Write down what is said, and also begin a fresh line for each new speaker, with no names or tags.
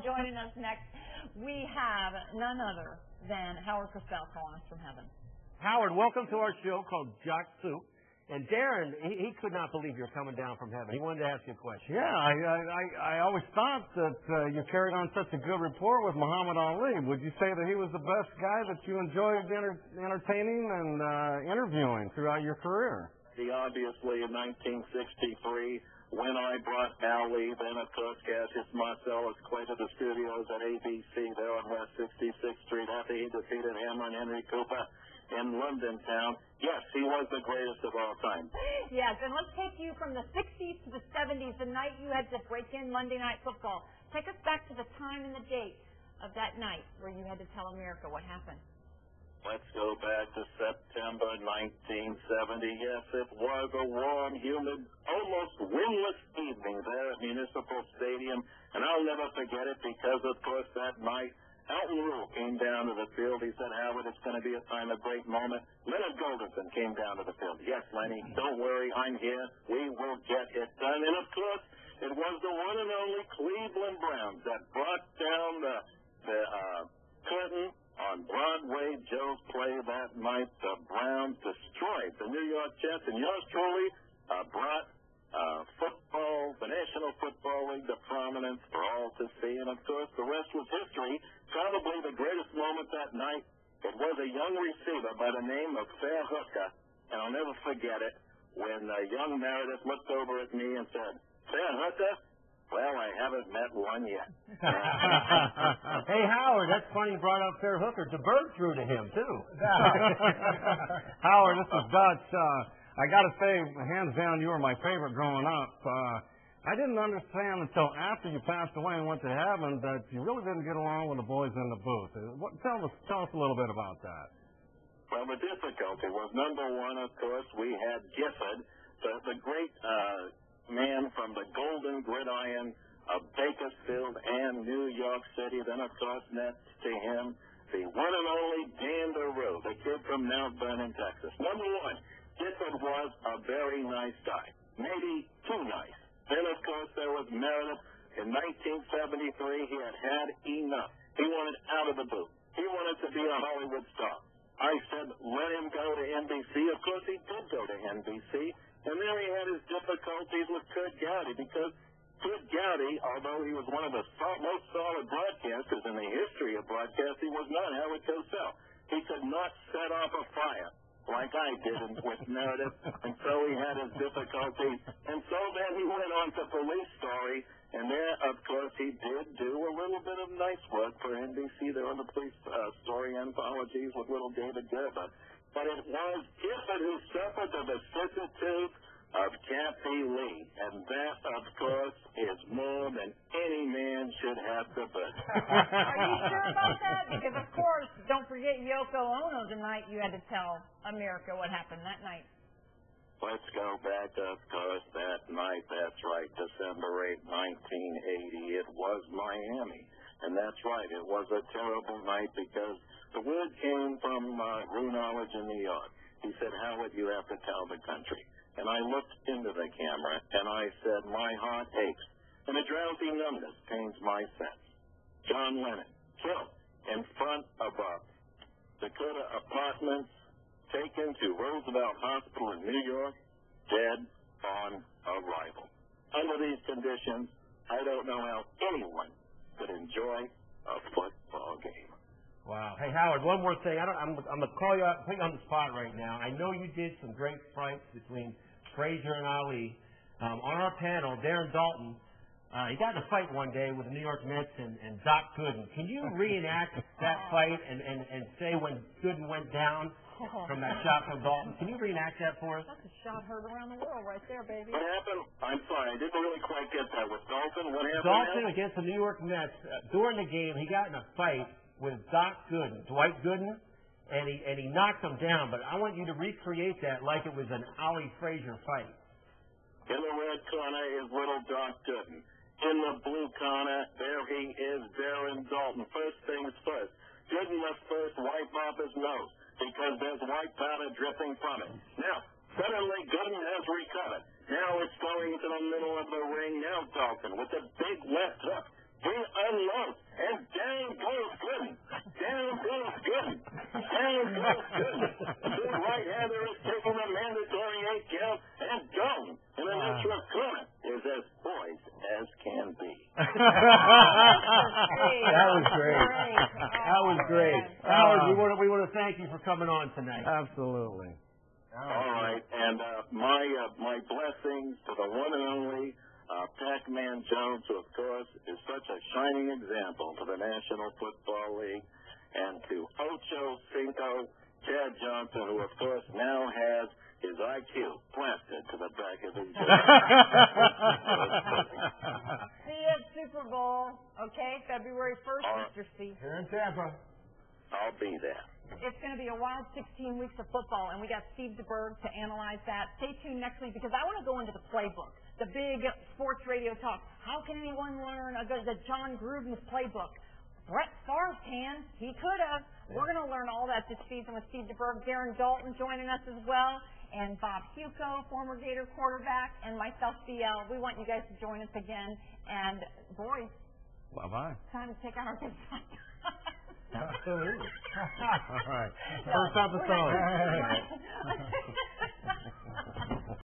Joining us next, we have none other than Howard Cosell calling us from heaven.
Howard, welcome to our show called Jock Soup. And Darren, he could not believe you're coming down from heaven. He wanted to ask you a question.
Yeah, I always thought that you carried on such a good rapport with Muhammed Ali. Would you say that he was the best guy that you enjoyed entertaining and interviewing throughout your career?
Obviously, in 1963, when I brought Ali, then of course Cassius Marcellus Clay to the studios at ABC there on West 66th Street after he defeated Hammer and Henry Cooper in London town. Yes, he was the greatest of all time.
Yes, and let's take you from the 60s to the 70s, the night you had to break in Monday Night Football. Take us back to the time and the date of that night where you had to tell America what happened.
Let's go back to September 1970. Yes, it was a warm, humid, almost windless evening there at Municipal Stadium, and I'll never forget it because, of course, that night, Elton Rule came down to the field. He said, Howard, it's going to be a time of great moment. Leonard Goldenson came down to the field. Yes, Lenny, don't worry, I'm here. We will get it done. And, of course, it was the one and only Cleveland Browns that brought down the curtain on Broadway. Joe's play that night. The Browns destroyed the New York Jets, and yours truly brought football, the National Football League, to prominence for all to see. And, of course, the rest was history. Probably the greatest moment that night, it was a young receiver by the name of Fair Hooker, and I'll never forget it, when young Meredith looked over at me and said, Fair Hooker? Well, I haven't met one yet.
Hey, Howard, that's funny you brought up Fair Hooker. Deberg threw to him, too.
Howard, this is Dutch. I got to say, hands down, you were my favorite growing up. I didn't understand until after you passed away and went to heaven that you really didn't get along with the boys in the booth. Tell us a little bit about that.
Well, the difficulty was, number one, of course, we had Gifford, the great man from the golden gridiron of Bakersfield and New York City. Then, of course, next to him, the one and only Dan DeRue, the kid from Mount Vernon, Texas. Number one, Gifford was a very nice guy, maybe too nice. Then, of course, there was Meredith. In 1973, he had enough. He wanted out of the booth. He wanted to be a Hollywood star. I said, let him go to NBC. Of course, he did go to NBC. And there he had his difficulties with Kurt Gowdy, because Kurt Gowdy, although he was one of the most solid broadcasters in the history of broadcasting, was not Howard Cosell. He could not set off a fire like I did with Meredith, and so he had his difficulties. And so then he went on to Police Story, and there, of course, he did do a little bit of nice work for NBC there on the Police Story anthologies with little David Gerber. But it was Gifford who suffered the vicissitudes of Kathy Lee, and that, of course, is more than any man should have to bear.
Are you sure about that? Because, of course, don't forget Yoko Ono the night you had to tell America what happened that night.
Let's go back, of course, that night. That's right, December 8, 1980. It was Miami. And that's right, it was a terrible night because the word came from Rue Knowledge in New York. He said, Howard, you have to tell the country. And I looked into the camera, and I said, my heart aches, and a drowsy numbness pains my sense. John Lennon, killed in front of a Dakota Apartments, taken to Roosevelt Hospital in New York, dead on arrival. Under these conditions, I don't know how anyone could enjoy a football game.
Wow. Hey, Howard, one more thing. I'm going to call you out, put you on the spot right now. I know you did some great fights between Frazier and Ali. On our panel, Darren Daulton, he got in a fight one day with the New York Mets and Doc Gooden. Can you reenact that fight and say when Gooden went down from that shot from Daulton? Can you reenact that for us?
That's a shot heard around the world right there, baby.
What happened? I'm sorry, I didn't really quite get that. With Daulton, what happened?
Daulton against the New York Mets. During the game, he got in a fight with Doc Gooden, Dwight Gooden, and he knocked him down. But I want you to recreate that like it was an Ali Frazier fight.
In the red corner is little Doc Gooden. In the blue corner, there he is, Darren Daulton. First things first, Gooden must first wipe off his nose because there's white powder dripping from it. Now, suddenly Gooden has recovered. Now it's going to the middle of the ring. Now Daulton with a big left hook. He unloads
That was great. That was great. Howard, we want to thank you for coming on tonight.
Absolutely.
All right, and my blessings to the one and only Pac-Man Jones, who, of course, is such a shining example to the National Football League, and to Ocho Cinco, Chad Johnson, who, of course, now has his IQ planted to the back of his head.
See you at Super Bowl, okay? February 1st, Mr. Steve.
Here in Tampa.
I'll be there.
It's going to be a wild 16 weeks of football, and we got Steve Deberg to analyze that. Stay tuned next week because I want to go into the playbook, the big sports radio talk. How can anyone learn the John Gruden's playbook? Brett Favre can. He could have. Yeah. We're going to learn all that this season with Steve Deberg. Darren Daulton joining us as well, and Bob Hewko, former Gator quarterback, and myself, BL. We want you guys to join us again. And, boys,
bye-bye.
Time to take on our big fight.
Absolutely.
All right.
First episode.